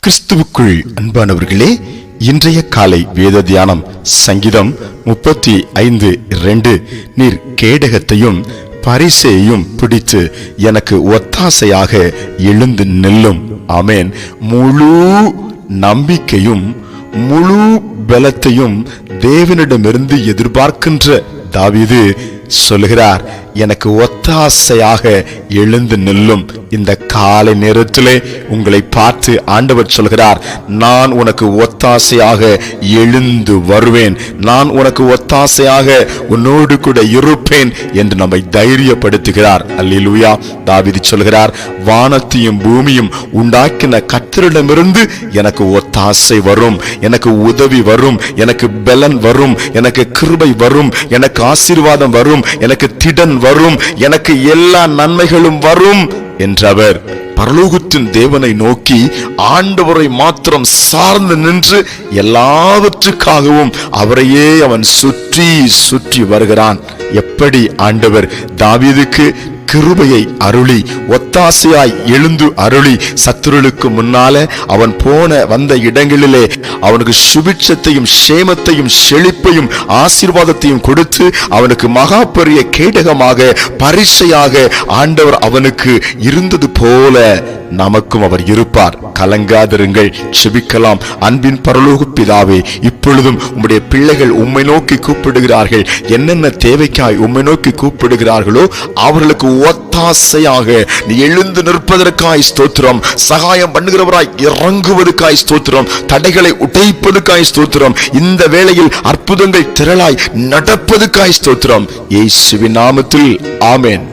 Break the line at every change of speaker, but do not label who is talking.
கிறிஸ்துவுக்குள் அன்பானவர்களே, இன்றைய காலை வேத தியானம் சங்கீதம் 35:2. நீர் கேடகத்தையும் பரிசையையும் பிடித்து எனக்கு ஒத்தாசையாக எழுந்து நில்லும். ஆமேன். முழு நம்பிக்கையும் முழு பலத்தையும் தேவனிடமிருந்து எதிர்பார்க்கின்ற தாவீது சொல்லுகிறார், எனக்கு ஒத்தாசையாக எழுந்து நில்லும். இந்த காலை நேரத்திலே உங்களை பார்த்து ஆண்டவர் சொல்கிறார், நான் உனக்கு ஒத்தாசையாக எழுந்து வருவேன், நான் உனக்கு ஒத்தாசையாக உன்னோடு கூட இருப்பேன் என்று நம்மை தைரியப்படுத்துகிறார். அல்லேலூயா. தாவீது சொல்கிறார், வானத்தையும் பூமியும் உண்டாக்கின கர்த்தரிடமிருந்து எனக்கு ஒத்தாசை வரும், எனக்கு உதவி வரும், எனக்கு பலன் வரும், எனக்கு கிருபை வரும், எனக்கு ஆசீர்வாதம் வரும், எனக்கு திடன் வரும், எனக்கு எல்லா நன்மைகளும் வரும் என்றவர் பரலோகத்தின் தேவனை நோக்கி ஆண்டவரை மாத்திரம் சார்ந்து நின்று எல்லாவற்றுக்காகவும் அவரையே அவன் சுற்றி சுற்றி வருகிறான். எப்படி ஆண்டவர் தாவீதுக்கு கிருபையை அருளி ஒத்தாசையாய் எழுந்து அருளி சத்துருளுக்கு முன்னால அவன் வந்த இடங்களிலே அவனுக்கு சுபிட்சத்தையும் சேமத்தையும் செழிப்பையும் ஆசீர்வாதத்தையும் கொடுத்து அவனுக்கு மகா பெரிய கேடகமாக பரிசையாக ஆண்டவர் அவனுக்கு இருந்தது போல நமக்கும் அவர் இருப்பார். கலங்காதிருங்கள், செபிக்கலாம். அன்பின் பரலோக பிதாவே, இப்பொழுதும் உம்முடைய பிள்ளைகள் உம்மை நோக்கி கூப்பிடுகிறார்கள். என்னென்ன தேவைக்காய் உம்மை நோக்கி கூப்பிடுகிறார்களோ அவர்களுக்கு ஒத்தாசையாக நீ எழுந்து நிற்பதற்காய் ஸ்தோத்திரம், சகாயம் பண்ணுகிறவராய் இறங்குவதற்காய் ஸ்தோத்திரம், தடைகளை உடைப்பதற்காய் ஸ்தோத்திரம், இந்த வேளையில் அற்புதங்கள் திரளாய் நடப்பதற்காய் ஸ்தோத்திரம். இயேசுவின் நாமத்தில் ஆமென்.